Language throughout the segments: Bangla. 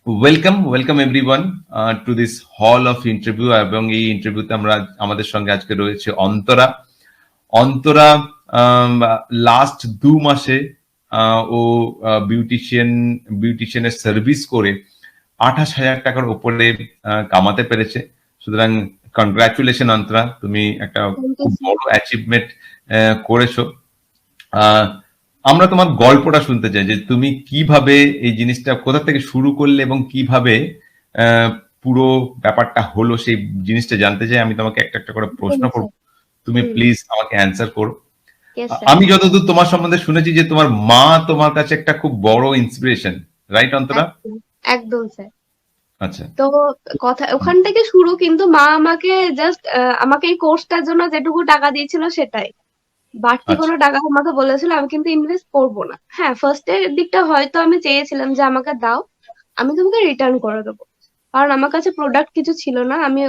Welcome everyone to this hall of interview. এবং এই ইন্টারভিউতে আমরা আমাদের সঙ্গে আজকে রয়েছে অন্তরা। অন্তরা লাস্ট 2 মাসে ও বিউটিশিয়ানের সার্ভিস করে 28,000 টাকার উপরে কামাতে পেরেছে। সুতরাং কনগ্রাচুলেশন অন্তরা, তুমি একটা খুব বড় অ্যাচিভমেন্ট করেছো। আমরা তোমার গল্পটা শুনতে চাই যে তুমি কিভাবে এই জিনিসটা কোথা থেকে শুরু করলে এবং কিভাবে পুরো ব্যাপারটা হলো সেই জিনিসটা জানতে চাই। আমি তোমাকে একটা একটা করে প্রশ্ন করব, তুমি প্লিজ আমাকে অ্যান্সার করো। আমি যতদূর তোমার সম্বন্ধে শুনেছি যে তোমার মা তোমার কাছে একটা খুব বড় ইন্সপিরেশন, রাইট অন্তরা? একদম স্যার। আচ্ছা, তো কথা ওখান থেকে শুরু, কিন্তু মা আমাকে জাস্ট আমাকে এই কোর্সটার জন্য যেটুকু টাকা দিয়েছিল সেটাই, বাড়তি কোনো টাকা আমাকে বলেছিল আমি কিন্তু ইনভেস্ট করবো না। হ্যাঁ, ফার্স্ট এর দিকটা হয়তো আমি চেয়েছিলাম যে আমাকে দাও, আমি তোমাকে রিটার্ন করে দেবো, কারণ আমার কাছে প্রোডাক্ট কিছু ছিল না। আমি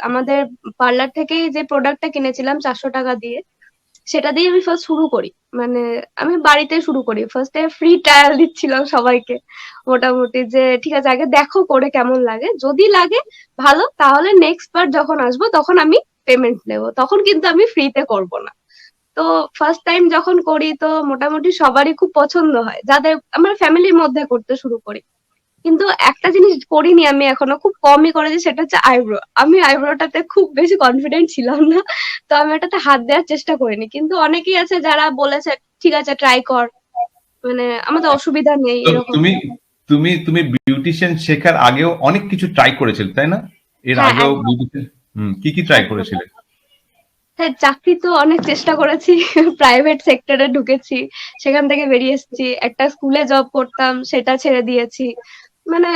আমাদের পার্লার থেকেই যে প্রোডাক্টটা কিনেছিলাম 400 টাকা দিয়ে, সেটা দিয়ে আমি ফার্স্ট শুরু করি। মানে আমি বাড়িতে শুরু করি, ফার্স্টে ফ্রি ট্রায়াল দিচ্ছিলাম সবাইকে মোটামুটি, যে ঠিক আছে আগে দেখো করে কেমন লাগে, যদি লাগে ভালো তাহলে নেক্সট বার যখন আসবো তখন আমি পেমেন্ট নেবো, তখন কিন্তু আমি ফ্রিতে করব না। তো ফার্স্ট টাইম যখন করি তো মোটামুটি সবারই খুব পছন্দ হয়, যাদের আমার ফ্যামিলির মধ্যে করতে শুরু করি। কিন্তু একটা জিনিস করিনি আমি এখনো, খুব কমই করেছি, সেটা হচ্ছে আইব্রো। আমি আইব্রোটাতে খুব বেশি কনফিডেন্ট ছিলাম না, তো আমি এটাতে হাত দেওয়ার চেষ্টা করিনি। কিন্তু অনেকেই আছে যারা বলেছে ঠিক আছে ট্রাই কর, মানে আমাদের অসুবিধা নেই এরকম। তুমি তুমি তুমি বিউটিশিয়ান শেখার আগেও অনেক কিছু ট্রাই করেছিলে, তাই না? এর হ্যাঁ, আগেও একদম বিউটিশিয়ান কি ট্রাই একদম। করেছিলে? হ্যাঁ, চাকরি তো অনেক চেষ্টা করেছি। প্রাইভেট সেক্টরে ঢুকেছি, সেখান থেকে বেরিয়ে এসেছি। একটা স্কুলে জব করতাম, সেটা ছেড়ে দিয়েছি। মানে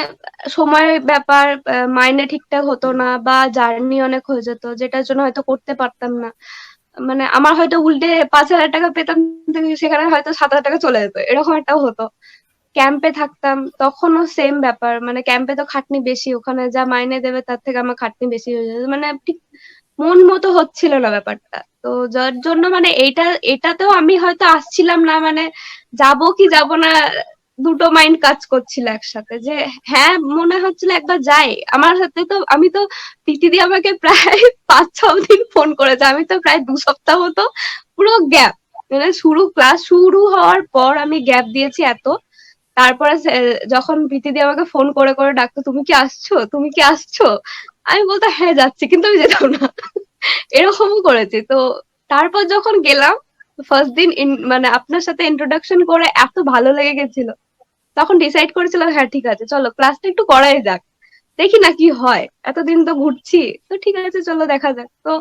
সময়ের ব্যাপার, মাইনে ঠিকঠাক হতো না, বা জার্নি অনেক হয়ে যেত, যেটার জন্য হয়তো করতে পারতাম না। মানে আমার হয়তো উল্টে 5,000 টাকা পেতাম, সেখানে হয়তো 7,000 টাকা চলে যেত, এরকম একটাও হতো। ক্যাম্পে থাকতাম, তখনও সেম ব্যাপার, মানে ক্যাম্পে তো খাটনি বেশি, ওখানে যা মাইনে দেবে তার থেকে আমার খাটনি বেশি হয়ে যাবে, মানে ঠিক মন মতো হচ্ছিল না ব্যাপারটা। তো যার জন্য মানে এটাতেও আমি হয়তো আসছিলাম না, মানে যাব কি যাব না, দুটো মাইন্ড কাজ করছিল একসাথে, যে হ্যাঁ মনে হচ্ছিল একবার যাই। আমার সাথে তো আমি তো দিদি আমাকে প্রায় 5-6 দিন ফোন করেছে, আমি তো প্রায় 2 সপ্তাহ মতো পুরো গ্যাপ, মানে ক্লাস শুরু হওয়ার পর আমি গ্যাপ দিয়েছি এত। তারপরে যখন প্রীতিদি আমাকে ফোন করে করে ডাকতো, তুমি কি আসছো, তুমি কি আসছো, আমি বলতো হ্যাঁ যাচ্ছি, কিন্তু আমি যেতাম না। এরকমও করেছি। তো তারপর যখন গেলাম, ফার্স্ট দিন মানে আপনার সাথে ইন্ট্রোডাকশন করে এত ভালো লেগে গেছিল, তখন ডিসাইড করেছিলাম হ্যাঁ ঠিক আছে চলো ক্লাসটা একটু করাই যাক, দেখি না কি হয়, এতদিন তো ঘুরছি, তো ঠিক আছে চলো দেখা যাক। তো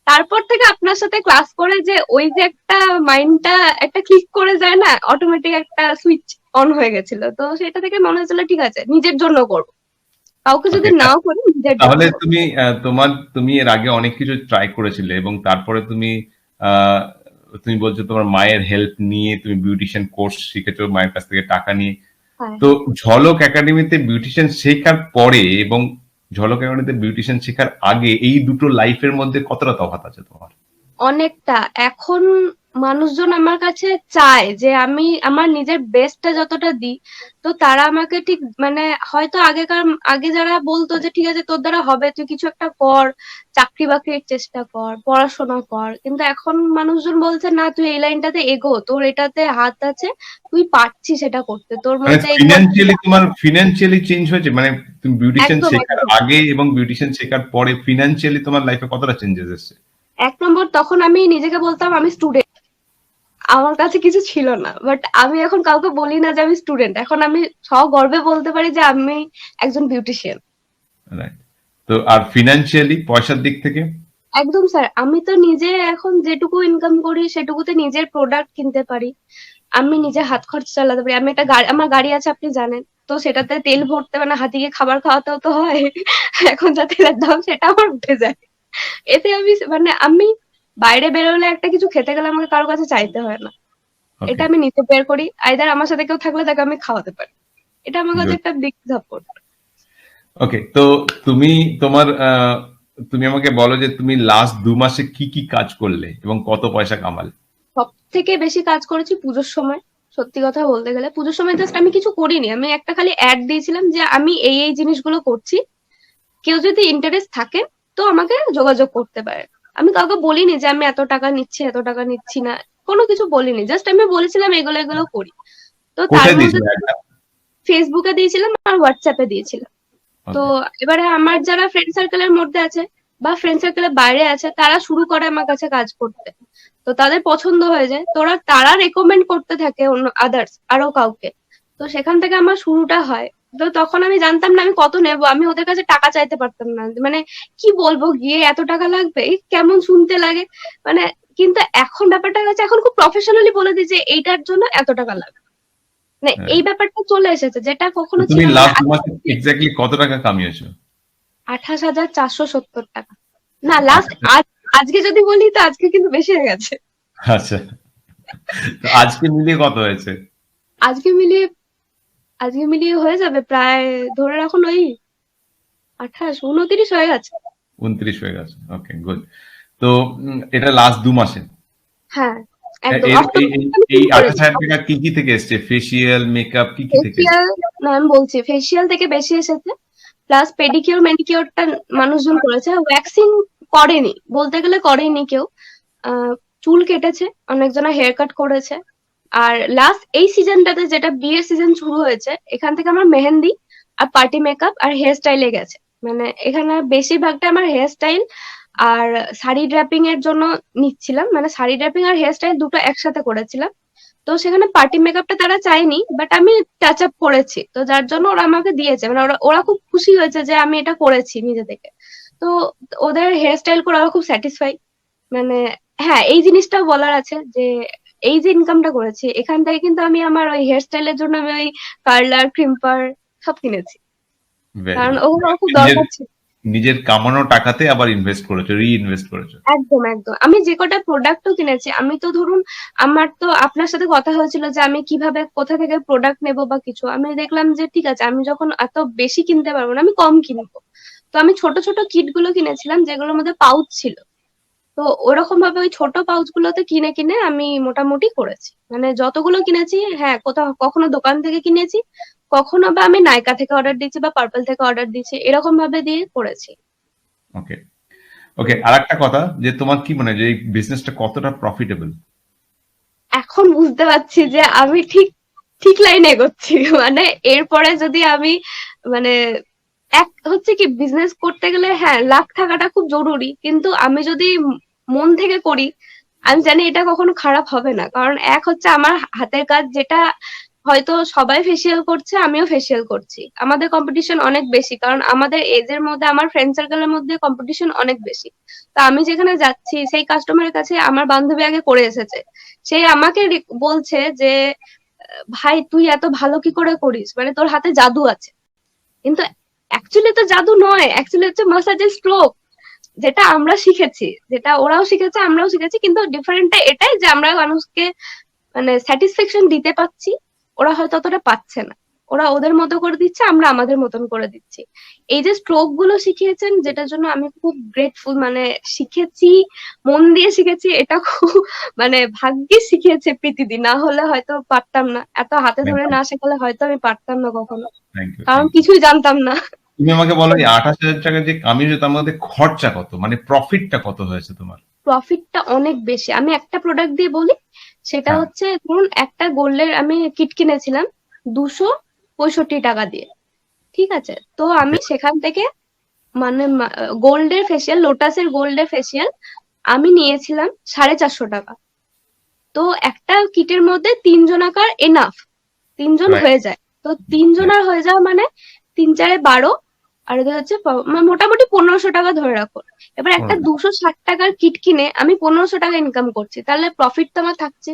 তারপর থেকে আপনার সাথে ক্লাস করে যে ওই যে একটা মাইন্ডটা একটা ক্লিক করে যায় না, অটোমেটিক একটা সুইচ অন হয়ে গেছিল। তো সেটা থেকে মনে হচ্ছিল ঠিক আছে নিজের জন্য করবো, কাউকে যদি ওকে, নাও করি নিজের জন্য তাহলে করবো। তুমি এর আগে অনেক কিছু ট্রাই করেছিলে এবং তারপরে আহ, তুমি বলছো তোমার মায়ের হেল্প নিয়ে তুমি বিউটিশিয়ান কোর্স শিখেছো মায়ের কাছ থেকে টাকা নিয়ে। হ্যাঁ, তো ঝলক একাডেমিতে বিউটিশিয়ান শেখার পরে এবং ঝলক একাডেমিতে বিউটিশিয়ান শেখার আগে এই দুটো লাইফের মধ্যে কতটা তফাৎ আছে তোমার? অনেকটা। এখন মানুষজন আমার কাছে চায় যে আমি আমার নিজের বেস্টটা যতটা দিই, তো তারা আমাকে ঠিক মানে হয়তো আগে যারা বলতো যে ঠিক আছে তোর দ্বারা হবে, তুই কিছু একটা কর, চাকরি বাকরির চেষ্টা কর, পড়াশোনা কর, কিন্তু এখন মানুষজন বলছে না তুই এই লাইনটাতে এগো, তোর এটাতে হাত আছে, তুই পারছিস সেটা করতে, তোর মানে মধ্যে এই ফিনান্সিয়ালি চেঞ্জ হয়েছে, মানে তুমি বিউটিশিয়ান একদম শেখার একদম আগে এবং বিউটিশিয়ান শেখার পরে ফিনান্সিয়ালি তোমার লাইফে কতটা চেঞ্জেস এসেছে? 1 নম্বর তখন আমি নিজেকে বলতাম আমি স্টুডেন্ট, আমার কাছে কিছু ছিল না, বাট আমি এখন কাউকে বলি না যে আমি স্টুডেন্ট, এখন আমি সগর্বে বলতে পারি যে আমি একজন বিউটিশিয়ান। রাইট। তো আর ফিনান্সিয়ালি পয়সার দিক থেকে? একদম স্যার, আমি তো নিজে এখন যেটুকু ইনকাম করি সেটুকুতে নিজের প্রোডাক্ট কিনতে পারি, আমি নিজে হাত খরচ চালাতে পারি। আমি একটা গাড়ি, আমার গাড়ি আছে আপনি জানেন, তো সেটাতে তেল ভরতে মানে হাতিকে খাবার খাওয়াতেও তো হয়। এখন যা তেলের দাম সেটা আমার উঠে যায়, এতে আমি মানে আমি বাইরে বেরোলে একটা কিছু খেতে গেলে আমাকে কারো কাছে চাইতে হয় না, ওকে, এটা আমি নিজে বের করি, আইদার আমার সাথে কেউ থাকলে তাকে আমি খাওয়াতে পারি, এটা আমার কাছে গুড। একটা বিগ সাপোর্ট। ওকে, তো তুমি তুমি আমাকে বলো যে তুমি লাস্ট 2 মাসে কি কি কাজ করলে এবং কত পয়সা কামালে? সব থেকে বেশি কাজ করেছি পুজোর সময়। সত্যি কথা বলতে গেলে পুজোর সময় জাস্ট আমি কিছু করিনি, আমি একটা খালি অ্যাড দিয়েছিলাম যে আমি এই এই জিনিসগুলো করছি, কেউ যদি ইন্টারেস্ট থাকে তো আমাকে যোগাযোগ করতে পারে। আমি কাউকে বলিনি যে আমি এত টাকা নিচ্ছি এত টাকা নিচ্ছি না, কোনো কিছু বলিনি, জাস্ট আমি বলেছিলাম এগুলো এগুলো করি। তো তার কোথায় মধ্যে দিয়েছিলে একটা? ফেসবুকে দিয়েছিলাম আর হোয়াটসঅ্যাপে দিয়েছিলাম। তো ওকে। এবারে আমার যারা ফ্রেন্ড সার্কেলের মধ্যে আছে বা ফ্রেন্ড সার্কেলের বাইরে আছে তারা শুরু করে আমার কাছে কাজ করতে, তো তাদের পছন্দ হয়ে যায়, তো তারা রেকমেন্ড করতে থাকে অন্য আদার্স আরো কাউকে, তো সেখান থেকে আমার শুরুটা হয়। তো তখন আমি জানতাম না আমি কত নেব, আমি ওদের কাছে টাকা চাইতে পারতাম না, মানে কি বলবো গিয়ে এত টাকা লাগবে, এই কেমন শুনতে লাগে মানে। কিন্তু এখন ব্যাপারটা হচ্ছে এখন খুব প্রফেশনালি বলে দিই যে এইটার জন্য এত টাকা লাগবে, মানে হ্যাঁ। এই ব্যাপারটা চলে এসেছে যেটা তো কখনো তুমি ছিল না। লাস্ট মাসে এক্স্যাক্টলি কত টাকা কামিয়েছো? 28,470 টাকা। না লাস্ট আজ, আজকে যদি বলি তো আজকে কিন্তু বেশি হয়ে গেছে। আচ্ছা, তো আজকে মিলিয়ে কত হয়েছে? আজকে মিলিয়ে আজকে মিলিয়ে হয়ে যাবে প্রায়, ধরে রাখুন ওই 28, 29 হয়ে গেছে। 29 হয়ে গেছে। ওকে, গুড। তো এটা লাস্ট 2 মাসে? হ্যাঁ, একদম এর এই অক্টোবর এই থেকে আমি এই শুরু করেছি। 28,000 টাকা কি কি থেকে এসছে? ফেসিয়াল, মেকআপ, কি কি থেকে এসছে? ফেসিয়াল, না আমি বলছি ফেসিয়াল থেকে বেশি এসেছে, প্লাস পেডিকিউর ম্যানিকিউরটা মানুষজন করেছে, ওয়্যাক্সিং করেনি, বলতে গেলে করেনি কেউ। চুল কেটেছে, অনেকজনা হেয়ার কাট করেছে। আর লাস্ট এই সিজনটাতে যেটা বিয়ের সিজন শুরু হয়েছে, এখান থেকে আমার মেহেন্দি আর পার্টি মেকআপ আর হেয়ার স্টাইলে গেছে। মানে এখানে বেশিরভাগটা আমার হেয়ার স্টাইল আর শাড়ি ড্র্যাপিং এর জন্য নিচ্ছিলাম, মানে শাড়ি ড্র্যাপিং আর হেয়ার স্টাইল দুটো একসাথে করেছিলাম। তো সেখানে পার্টি মেকআপটা তারা চায়নি, বাট আমি টাচ আপ করেছি, তো যার জন্য ওরা আমাকে দিয়েছে, মানে ওরা ওরা খুব খুশি হয়েছে যে আমি এটা করেছি নিজে থেকে। তো ওদের হেয়ার স্টাইল করে ওরা খুব স্যাটিসফাই। মানে হ্যাঁ, এই জিনিসটাও বলার আছে যে এই যে ইনকামটা করেছি এখান থেকে কিন্তু আমি আমার ওই হেয়ার স্টাইলের জন্য আমি ওই কার্লার, ক্রিম্পার সব কিনেছি, ভেরি কারণ গুড। ওগুলো আমার খুব নিজের দরকার ছিল। নিজের কামানো টাকাতে আবার ইনভেস্ট করেছো, রি-ইনভেস্ট করেছো। একদম একদম, আমি যে কটা প্রোডাক্টও কিনেছি, আমি তো ধরুন আমার তো আপনার সাথে কথা হয়েছিল যে আমি কিভাবে কোথা থেকে প্রোডাক্ট নেব বা কিছু, আমি দেখলাম যে ঠিক আছে আমি যখন এত বেশি কিনতে পারবো না আমি কম কিনবো। তো আমি ছোট ছোট কিট গুলো কিনেছিলাম যেগুলোর মধ্যে পাউচ ছিল। তো ওরকম ভাবে ওই ছোট পাউচ গুলোতে কিনে কিনে আমি মোটামুটি করেছি, মানে যতগুলো কিনেছি, হ্যাঁ কোথাও কখনো দোকান থেকে কিনেছি, কখনো বা আমি নাইকা থেকে অর্ডার দিয়েছি বা পার্পল থেকে অর্ডার দিয়েছি, এরকম ভাবে দিয়ে করেছি। ওকে। ওকে, আর একটা কথা, যে তোমার কি মনে হয় যে এই বিজনেসটা কতটা প্রফিটেবল? এখন বুঝতে পারছি যে আমি ঠিক ঠিক লাইনে এগোচ্ছি। মানে এরপরে যদি আমি মানে এক হচ্ছে কি বিজনেস করতে গেলে হ্যাঁ লাখ থাকাটা খুব জরুরি, কিন্তু আমি যদি মন থেকে করি আমি জানি এটা কখনো খারাপ হবে না, কারণ এক হচ্ছে আমার হাতের কাজ, যেটা হয়তো সবাই ফেসিয়াল করছে আমিও ফেসিয়াল করছি, আমাদের কম্পিটিশন অনেক বেশি, কারণ আমাদের এজের মধ্যে আমার ফ্রেন্ড সার্কেলের মধ্যে কম্পিটিশন অনেক বেশি। তো আমি যেখানে যাচ্ছি সেই কাস্টমারের কাছে আমার বান্ধবী আগে করে এসেছে, সে আমাকে বলছে যে ভাই তুই এত ভালো কি করে করিস, মানে তোর হাতে জাদু আছে। কিন্তু অ্যাকচুয়ালি তো জাদু নয়, অ্যাকচুয়ালি হচ্ছে মাসাজের স্ট্রোক, যেটা আমরা শিখেছি, যেটা ওরাও শিখেছে আমরাও শিখেছি, কিন্তু ডিফারেন্টটা এটাই যে আমরা মানুষকে মানে স্যাটিসফ্যাকশন দিতে পাচ্ছি, ওরা হয়তো অতটা পাচ্ছে না, ওরা ওদের মতো করে দিচ্ছে আমরা আমাদের মতন করে দিচ্ছি। এই যে স্ট্রোক গুলো শিখিয়েছেন যেটার জন্য আমি খুব গ্রেটফুল, মানে শিখেছি, মন দিয়ে শিখেছি, এটা খুব মানে ভাগ্যে শিখিয়েছে প্রীতিদি, না হলে হয়তো পারতাম না, এত হাতে ধরে না শেখালে হয়তো আমি পারতাম না কখনো, থ্যাংক ইউ, কারণ থ্যাংক ইউ। কিছুই জানতাম না। তুমি আমাকে বলো, এই 28,000 টাকা যে কামিয়েছো তার মধ্যে খরচা কত, মানে প্রফিটটা কত হয়েছে তোমার? প্রফিটটা অনেক বেশি, আমি একটা প্রোডাক্ট দিয়ে বলি, সেটা হ্যাঁ। হচ্ছে ধরুন একটা গোল্ডের আমি কিট কিনেছিলাম 265 টাকা দিয়ে, ঠিক আছে, তো ওকে। আমি সেখান থেকে মানে গোল্ডের ফেসিয়াল, লোটাসের গোল্ডের ফেসিয়াল আমি নিয়েছিলাম 450 টাকা। তো একটা কিটের মধ্যে 3 জনাকার এনাফ, 3 জন রাইট, হয়ে যায়, তো 3 জনার হয়ে যাওয়া মানে 3 4 12, আর এদের হচ্ছে মোটামুটি 1500 টাকা ধরে রাখো। এবার একটা 260 টাকার কিট কিনে আমি 1500 টাকা ইনকাম করছি, তাহলে প্রফিট তো আমার থাকছে।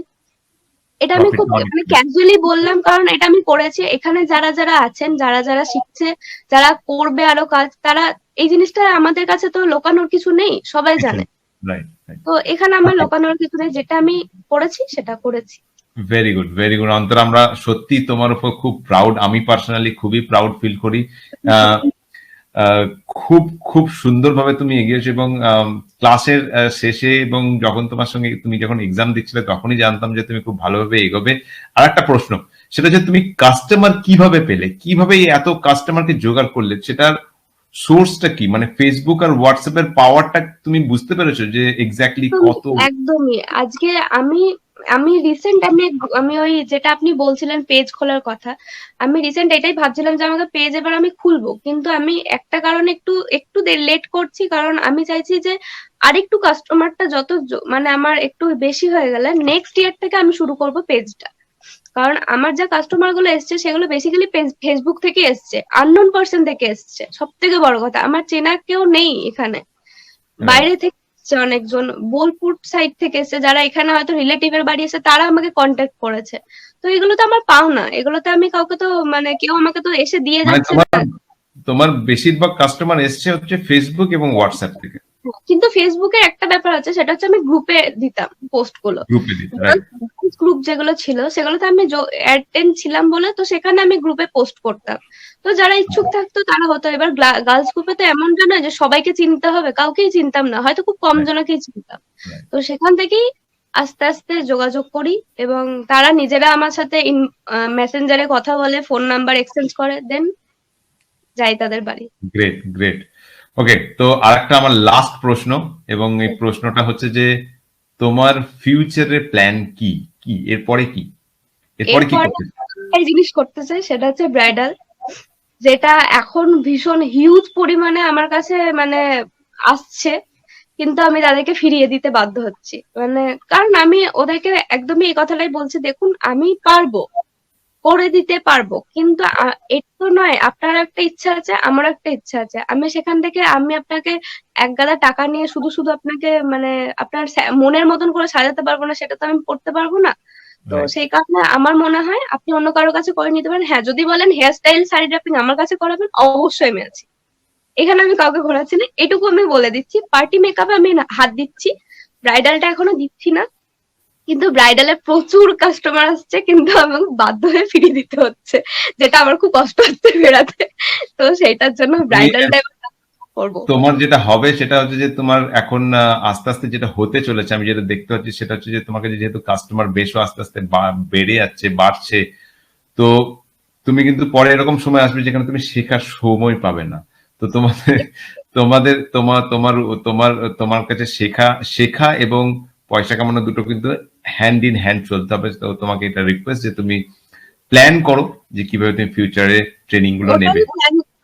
এটা আমি খুব প্রফিটটা অনেক মানে বেশি। ক্যাজুয়ালি বললাম কারণ এটা আমি করেছি, এখানে যারা যারা আছেন, যারা যারা শিখছে, যারা করবে আরো কাজ, তারা এই জিনিসটা আমাদের কাছে তো লোকানোর কিছু নেই, সবাই কিছু জানে। Right, right. তো এখানে আমার লোকানোর কিছু নেই, যেটা আমি করেছি সেটা করেছি। Very good, very good Antara, আমরা সত্যি তোমার উপর খুব প্রাউড, আমি পার্সোনালি খুবই প্রাউড ফিল করি। আহ, আহ, খুব খুব সুন্দরভাবে তুমি এগিয়েছো, এবং ক্লাসের শেষে এবং যখন তোমার সঙ্গে তুমি যখন এক্সাম দিচ্ছিলে তখনই জানতাম যে তুমি খুব ভালোভাবে এগোবে। আর একটা প্রশ্ন, সেটা হচ্ছে তুমি কাস্টমার কিভাবে পেলে, কিভাবে এই এত কাস্টমারকে জোগাড় করলে, সেটার সোর্সটা কি? মানে ফেসবুক আর হোয়াটসঅ্যাপ এর পাওয়ারটা তুমি বুঝতে পেরেছো যে এক্স্যাক্টলি একদমই, কত? একদমই। আজকে আমি আমি রিসেন্ট আমি ওই যেটা আপনি বলছিলেন পেজ খোলার কথা, আমি রিসেন্ট এটাই ভাবছিলাম যে আমাকে পেজ এবার আমি খুলবো, কিন্তু আমি একটা কারণে একটু একটু লেট করছি, কারণ আমি চাইছি যে আরেকটু কাস্টমারটা যত মানে আমার একটু বেশি হয়ে গেলে নেক্সট ইয়ার থেকে আমি শুরু করব পেজটা। কারণ আমার যা কাস্টমার গুলো এসছে সেগুলো বেসিক্যালি ফেসবুক থেকে এসছে, আননোন পার্সন থেকে এসছে। সব থেকে বড় কথা, আমার চেনা কেউ নেই এখানে, রাইট। বাইরে থেকে এসছে অনেকজন, বোলপুর সাইড থেকে এসছে, যারা এখানে হয়তো রিলেটিভের বাড়ি এসে তারা আমাকে কন্ট্যাক্ট করেছে। তো এগুলো তো আমার পাওনা, এগুলোতে আমি কাউকে তো মানে কেউ আমাকে তো এসে দিয়ে মানে যাচ্ছে তোমার না। তোমার বেশিরভাগ কাস্টমার এসছে হচ্ছে ফেসবুক এবং হোয়াটসঅ্যাপ থেকে, কিন্তু ফেসবুকে একটা ব্যাপার আছে, সেটা হচ্ছে আমি গ্রুপে দিতাম পোস্ট গুলো। গ্রুপে দিতে। রাইট। গ্রুপ যেগুলো ছিল সেগুলোতে আমি অ্যাটেন্ড ছিলাম বলে তো সেখানে আমি গ্রুপে পোস্ট করতাম। তো যারা ইচ্ছুক থাকতো তারা হতো। এবার গার্লস গ্রুপে তো এমনটা নয় যে সবাইকে চিনতে হবে, কাউকেই চিনতাম না, হয়তো খুব কম রাইট। জনকেই চিনতাম। রাইট। তো সেখান থেকেই আস্তে আস্তে যোগাযোগ করি, এবং তারা নিজেরা আমার সাথে মেসেঞ্জারে কথা বলে, ফোন নাম্বার এক্সচেঞ্জ করে, দেন যাই তাদের বাড়ি। Great, great. ওকে, তো আরেকটা আমার লাস্ট প্রশ্ন, এবং এই প্রশ্নটা হচ্ছে যে তোমার ফিউচারের প্ল্যান কি? কি এরপরে কি? এরপরে কি এরপরে করতে চাও? এই জিনিস করতে চাই, সেটা হচ্ছে ব্রাইডাল, যেটা এখন ভীষণ হিউজ পরিমাণে আমার কাছে মানে আসছে, কিন্তু আমি তাদেরকে ফিরিয়ে দিতে বাধ্য হচ্ছি। মানে কারণ আমি ওদেরকে একদমই এই কথাটাই বলছি, দেখুন আমি পারবো, করে দিতে পারবো, কিন্তু এটা তো নয় আপনার একটা ইচ্ছা আছে, আমার একটা ইচ্ছা আছে, আমি সেখান থেকে আমি আপনাকে এক গাদা টাকা নিয়ে শুধু শুধু আপনাকে মানে আপনার মনের মতন করে সাজাতে পারবো না, সেটা তো আমি করতে পারবো না। তো রাইট। সেই কারণে আমার মনে হয় আপনি অন্য কারো কাছে করে নিতে পারেন। হ্যাঁ, যদি বলেন হেয়ার স্টাইল শাড়ি ড্রাপিং আমার কাছে করাবেন, অবশ্যই আমি আছি। এখানে আমি কাউকে ঘোরাচ্ছি না, এটুকু আমি বলে দিচ্ছি। পার্টি মেকআপে আমি হাত দিচ্ছি, ব্রাইডালটা এখনো দিচ্ছি না। কিন্তু ব্রাইডালে প্রচুর কাস্টমার আসছে, কিন্তু আমাকে বাধ্য হয়ে ফিরিয়ে দিতে হচ্ছে, যেটা আমার খুব কষ্ট হচ্ছে ফেরাতে। তো সেটার জন্য তুমি ব্রাইডালটা করবো। তোমার যেটা হবে সেটা হচ্ছে যে তোমার এখন আস্তে আস্তে যেটা হতে চলেছে, আমি যেটা দেখতে পাচ্ছি সেটা হচ্ছে যে তোমাকে যেহেতু কাস্টমার বেশও আস্তে আস্তে বেড়ে যাচ্ছে, বাড়ছে, তো তুমি কিন্তু পরে এরকম সময় আসবে যেখানে তুমি শেখার সময় পাবে না। তো তোমাদের তোমাদের তোমার তোমার তোমার তোমার কাছে শেখা শেখা এবং পয়সা কামানো দুটো কিন্তু হ্যান্ড ইন হ্যান্ড চলতে হবে। তো তোমাকে এটা রিকোয়েস্ট যে তুমি প্ল্যান করো যে কিভাবে তুমি ফিউচারে ট্রেনিং গুলো নেবে।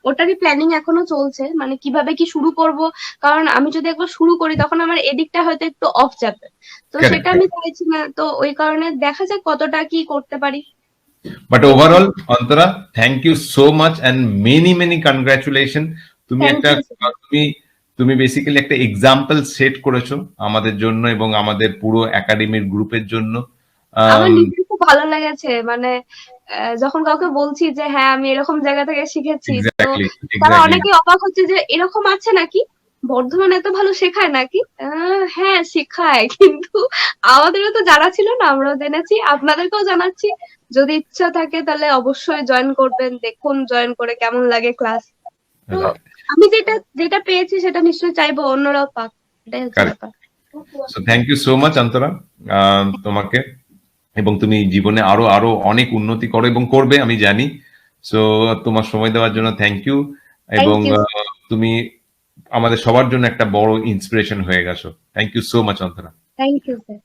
ওটারই প্ল্যানিং এখনো চলছে, মানে কিভাবে কি শুরু করব। কারণ আমি যদি একবার শুরু করি তখন আমার এদিকটা হয়তো একটু অফ যাবে, তো সেটা কারেক্ট। আমি চাইছি না। তো ওই কারণে দেখা যাক কতটা কি করতে পারি। But overall Antara, thank you so much and many many congratulation. তুমি থ্যাংক একটা ইউ। তুমি তুমি বেসিক্যালি একটা এক্সাম্পল সেট করেছো আমাদের জন্য এবং আমাদের পুরো একাডেমির গ্রুপের জন্য। আমার নিজের খুব ভালো লেগেছে, মানে যখন কাউকে বলছি যে হ্যাঁ আমি এরকম জায়গা থেকে শিখেছি, তো এক্স্যাক্টলি, তারা এক্স্যাক্টলি। অনেকে অবাক হচ্ছে যে এরকম আছে নাকি, বর্ধমানে এত ভালো শেখায় নাকি। হ্যাঁ শেখায়, কিন্তু আমাদেরও তো জানা ছিল না, আমরাও জেনেছি, আপনাদেরকেও জানাচ্ছি। যদি ইচ্ছা থাকে তাহলে অবশ্যই জয়েন করবেন, দেখুন জয়েন করে কেমন লাগে ক্লাস। তো রাইট। আমি যেটা যেটা পেয়েছি সেটা নিশ্চয়ই চাইবো অন্যরাও পাক, এটাই হচ্ছে কারেক্ট। ব্যাপার। So thank you so much Antara, তোমাকে, এবং তুমি জীবনে আরো আরো অনেক উন্নতি করো এবং করবে আমি জানি। সো তোমার সময় দেওয়ার জন্য থ্যাংক ইউ, থ্যাংক এবং ইউ। তুমি আমাদের সবার জন্য একটা বড় ইন্সপিরেশন হয়ে গেছো। Thank you so much Antara. Thank you sir.